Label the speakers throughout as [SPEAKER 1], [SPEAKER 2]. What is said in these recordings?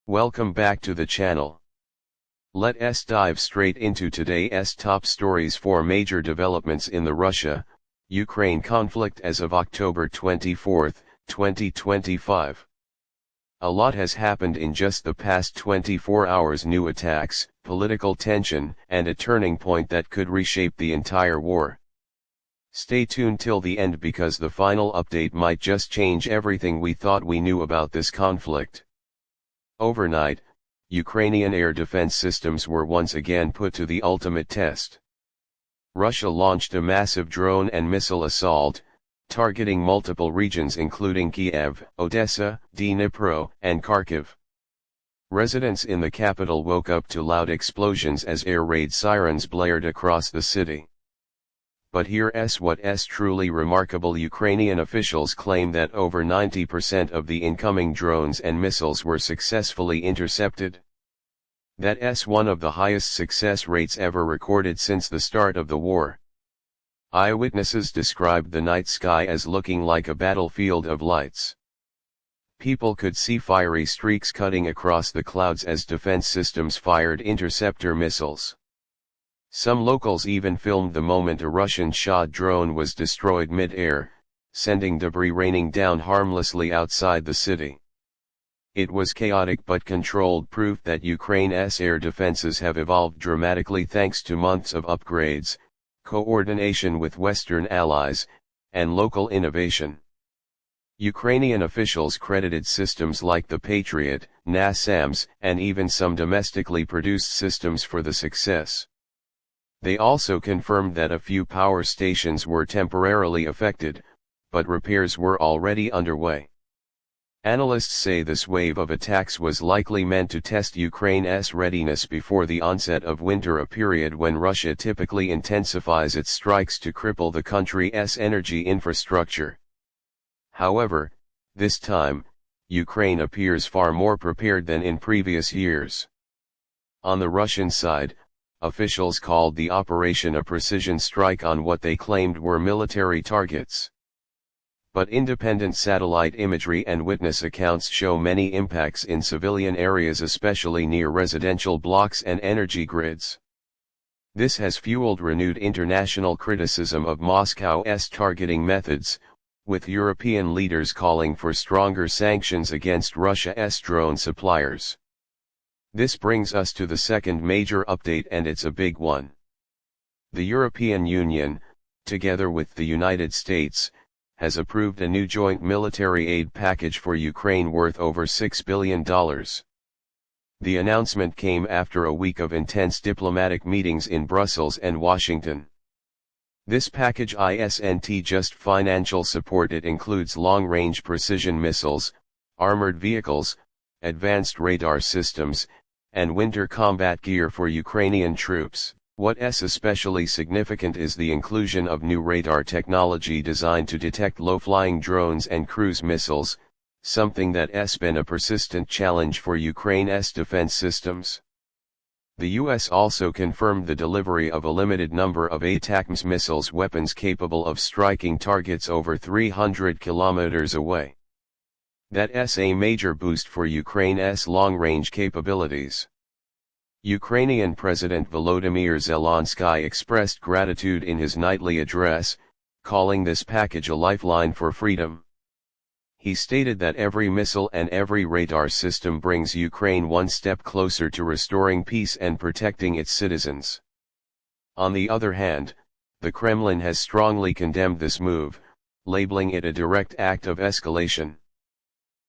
[SPEAKER 1] Welcome back to the channel. Let us dive straight into today's top stories. For major developments in the Russia-Ukraine conflict as of October 24, 2025. A lot has happened in just the past 24 hours. New attacks, political tension, and a turning point that could reshape the entire war. Stay tuned till the end because the final update might just change everything we thought we knew about this conflict. Overnight, Ukrainian air defense systems were once again put to the ultimate test. Russia launched a massive drone and missile assault, targeting multiple regions including Kiev, Odessa, Dnipro, and Kharkiv. Residents in the capital woke up to loud explosions as air raid sirens blared across the city. But here's what's truly remarkable. Ukrainian officials claim that over 90% of the incoming drones and missiles were successfully intercepted. That's one of the highest success rates ever recorded since the start of the war. Eyewitnesses described the night sky as looking like a battlefield of lights. People could see fiery streaks cutting across the clouds as defense systems fired interceptor missiles. Some locals even filmed the moment a Russian-shot drone was destroyed mid-air, sending debris raining down harmlessly outside the city. It was chaotic but controlled, proof that Ukraine's air defenses have evolved dramatically thanks to months of upgrades, coordination with Western allies, and local innovation. Ukrainian officials credited systems like the Patriot, NASAMS, and even some domestically produced systems for the success. They also confirmed that a few power stations were temporarily affected, but repairs were already underway. Analysts say this wave of attacks was likely meant to test Ukraine's readiness before the onset of winter, a period when Russia typically intensifies its strikes to cripple the country's energy infrastructure. However, this time, Ukraine appears far more prepared than in previous years. On the Russian side, officials called the operation a precision strike on what they claimed were military targets. But independent satellite imagery and witness accounts show many impacts in civilian areas, especially near residential blocks and energy grids. This has fueled renewed international criticism of Moscow's targeting methods, with European leaders calling for stronger sanctions against Russia's drone suppliers. This brings us to the second major update, and it's a big one. The European Union, together with the United States, has approved a new joint military aid package for Ukraine worth over $6 billion. The announcement came after a week of intense diplomatic meetings in Brussels and Washington. This package isn't just financial support. It includes long-range precision missiles, armored vehicles, advanced radar systems, and winter combat gear for Ukrainian troops. What's especially significant is the inclusion of new radar technology designed to detect low-flying drones and cruise missiles, something that's been a persistent challenge for Ukraine's defense systems. The US also confirmed the delivery of a limited number of ATACMS missiles, weapons capable of striking targets over 300 kilometers away. That's a major boost for Ukraine's long-range capabilities. Ukrainian President Volodymyr Zelensky expressed gratitude in his nightly address, calling this package a lifeline for freedom. He stated that every missile and every radar system brings Ukraine one step closer to restoring peace and protecting its citizens. On the other hand, the Kremlin has strongly condemned this move, labeling it a direct act of escalation.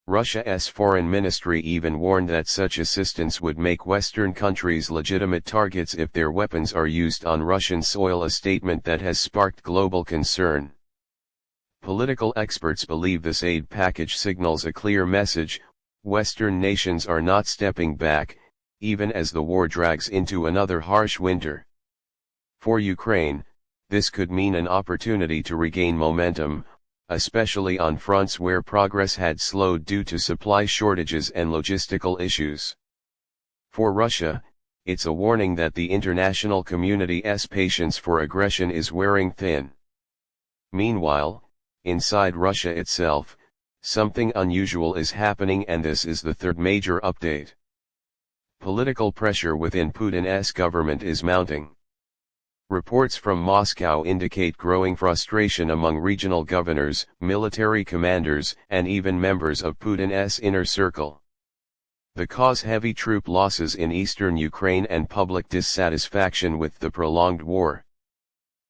[SPEAKER 1] Russia's foreign ministry even warned that such assistance would make Western countries legitimate targets if their weapons are used on Russian soil, a statement that has sparked global concern. Political experts believe this aid package signals a clear message: Western nations are not stepping back, even as the war drags into another harsh winter. For Ukraine, this could mean an opportunity to regain momentum, especially on fronts where progress had slowed due to supply shortages and logistical issues. For Russia, it's a warning that the international community's patience for aggression is wearing thin. Meanwhile, inside Russia itself, something unusual is happening, and this is the third major update. Political pressure within Putin's government is mounting. Reports from Moscow indicate growing frustration among regional governors, military commanders, and even members of Putin's inner circle. The cause heavy troop losses in eastern Ukraine and public dissatisfaction with the prolonged war.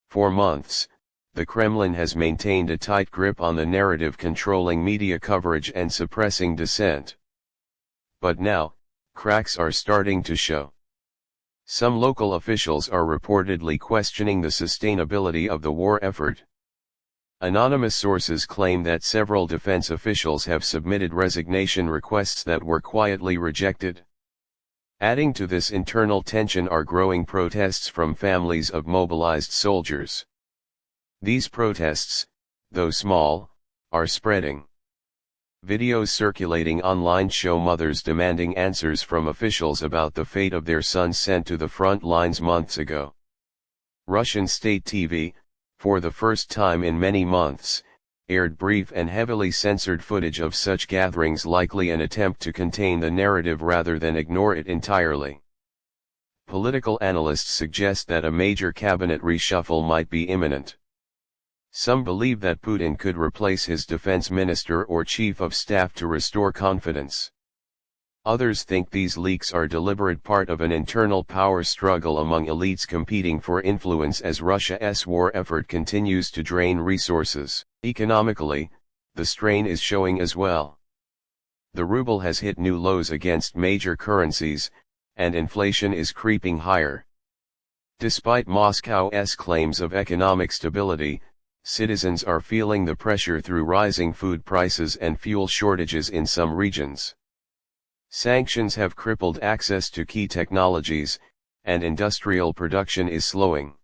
[SPEAKER 1] For months, the Kremlin has maintained a tight grip on the narrative, controlling media coverage and suppressing dissent. But now, cracks are starting to show. Some local officials are reportedly questioning the sustainability of the war effort. Anonymous sources claim that several defense officials have submitted resignation requests that were quietly rejected. Adding to this internal tension are growing protests from families of mobilized soldiers. These protests, though small, are spreading. Videos circulating online show mothers demanding answers from officials about the fate of their sons sent to the front lines months ago. Russian state TV, for the first time in many months, aired brief and heavily censored footage of such gatherings, likely an attempt to contain the narrative rather than ignore it entirely. Political analysts suggest that a major cabinet reshuffle might be imminent. Some believe that Putin could replace his defense minister or chief of staff to restore confidence. Others think these leaks are deliberate part of an internal power struggle among elites competing for influence as Russia's war effort continues to drain resources. Economically, the strain is showing as well. The ruble has hit new lows against major currencies, and inflation is creeping higher. Despite Moscow's claims of economic stability, citizens are feeling the pressure through rising food prices and fuel shortages in some regions. Sanctions have crippled access to key technologies, and industrial production is slowing.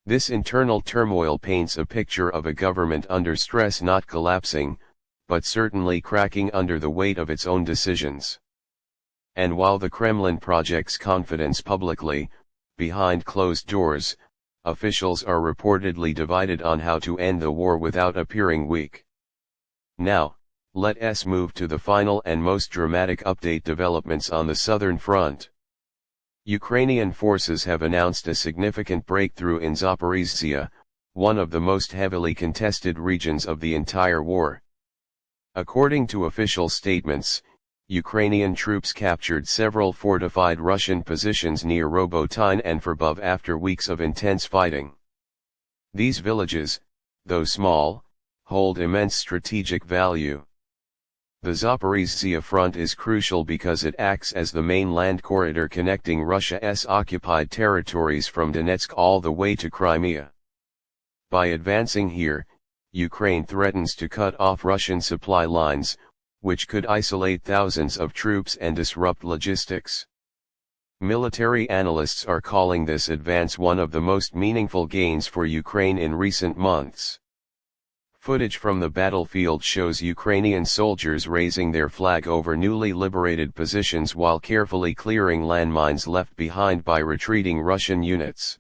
[SPEAKER 1] This internal turmoil paints a picture of a government under stress, not collapsing, but certainly cracking under the weight of its own decisions. And while the Kremlin projects confidence publicly, behind closed doors, officials are reportedly divided on how to end the war without appearing weak. Now, let us move to the final and most dramatic update: developments on the southern front. Ukrainian forces have announced a significant breakthrough in Zaporizhzhia, one of the most heavily contested regions of the entire war. According to official statements, Ukrainian troops captured several fortified Russian positions near Robotyne and Verbov after weeks of intense fighting. These villages, though small, hold immense strategic value. The Zaporizhzhia front is crucial because it acts as the main land corridor connecting Russia's occupied territories from Donetsk all the way to Crimea. By advancing here, Ukraine threatens to cut off Russian supply lines, which could isolate thousands of troops and disrupt logistics. Military analysts are calling this advance one of the most meaningful gains for Ukraine in recent months. Footage from the battlefield shows Ukrainian soldiers raising their flag over newly liberated positions while carefully clearing landmines left behind by retreating Russian units.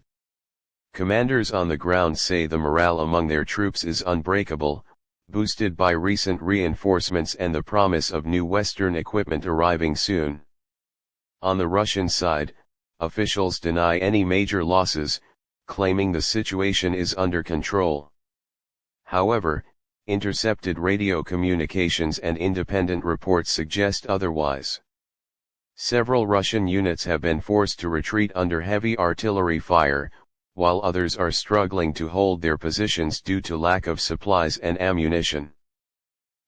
[SPEAKER 1] Commanders on the ground say the morale among their troops is unbreakable, boosted by recent reinforcements and the promise of new Western equipment arriving soon. On the Russian side, officials deny any major losses, claiming the situation is under control. However, intercepted radio communications and independent reports suggest otherwise. Several Russian units have been forced to retreat under heavy artillery fire, while others are struggling to hold their positions due to lack of supplies and ammunition.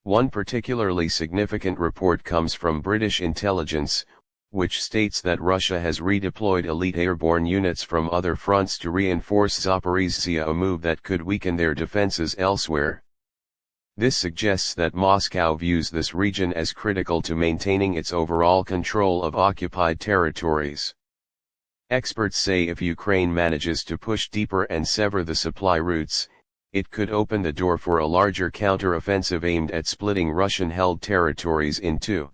[SPEAKER 1] One particularly significant report comes from British intelligence, which states that Russia has redeployed elite airborne units from other fronts to reinforce Zaporizhzhia, a move that could weaken their defenses elsewhere. This suggests that Moscow views this region as critical to maintaining its overall control of occupied territories. Experts say if Ukraine manages to push deeper and sever the supply routes, it could open the door for a larger counter-offensive aimed at splitting Russian-held territories in two.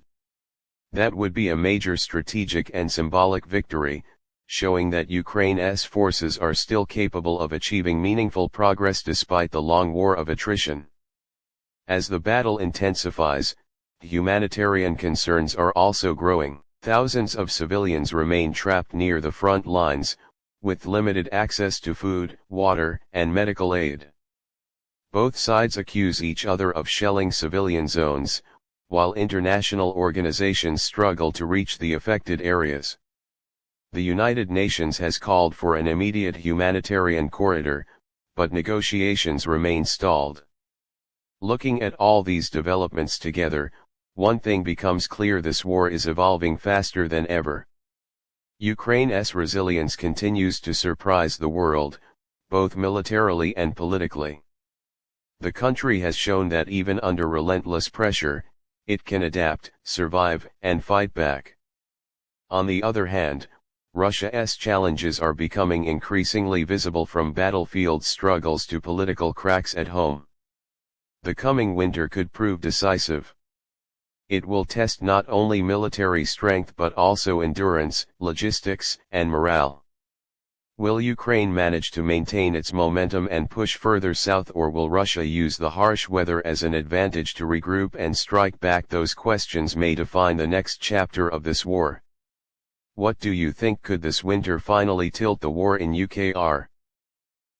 [SPEAKER 1] That would be a major strategic and symbolic victory, showing that Ukraine's forces are still capable of achieving meaningful progress despite the long war of attrition. As the battle intensifies, humanitarian concerns are also growing. Thousands of civilians remain trapped near the front lines, with limited access to food, water, and medical aid. Both sides accuse each other of shelling civilian zones, while international organizations struggle to reach the affected areas. The United Nations has called for an immediate humanitarian corridor, but negotiations remain stalled. Looking at all these developments together, one thing becomes clear: this war is evolving faster than ever. Ukraine's resilience continues to surprise the world, both militarily and politically. The country has shown that even under relentless pressure, it can adapt, survive, and fight back. On the other hand, Russia's challenges are becoming increasingly visible, from battlefield struggles to political cracks at home. The coming winter could prove decisive. It will test not only military strength but also endurance, logistics, and morale. Will Ukraine manage to maintain its momentum and push further south, or will Russia use the harsh weather as an advantage to regroup and strike back? Those questions may define the next chapter of this war. What do you think? Could this winter finally tilt the war in UKR?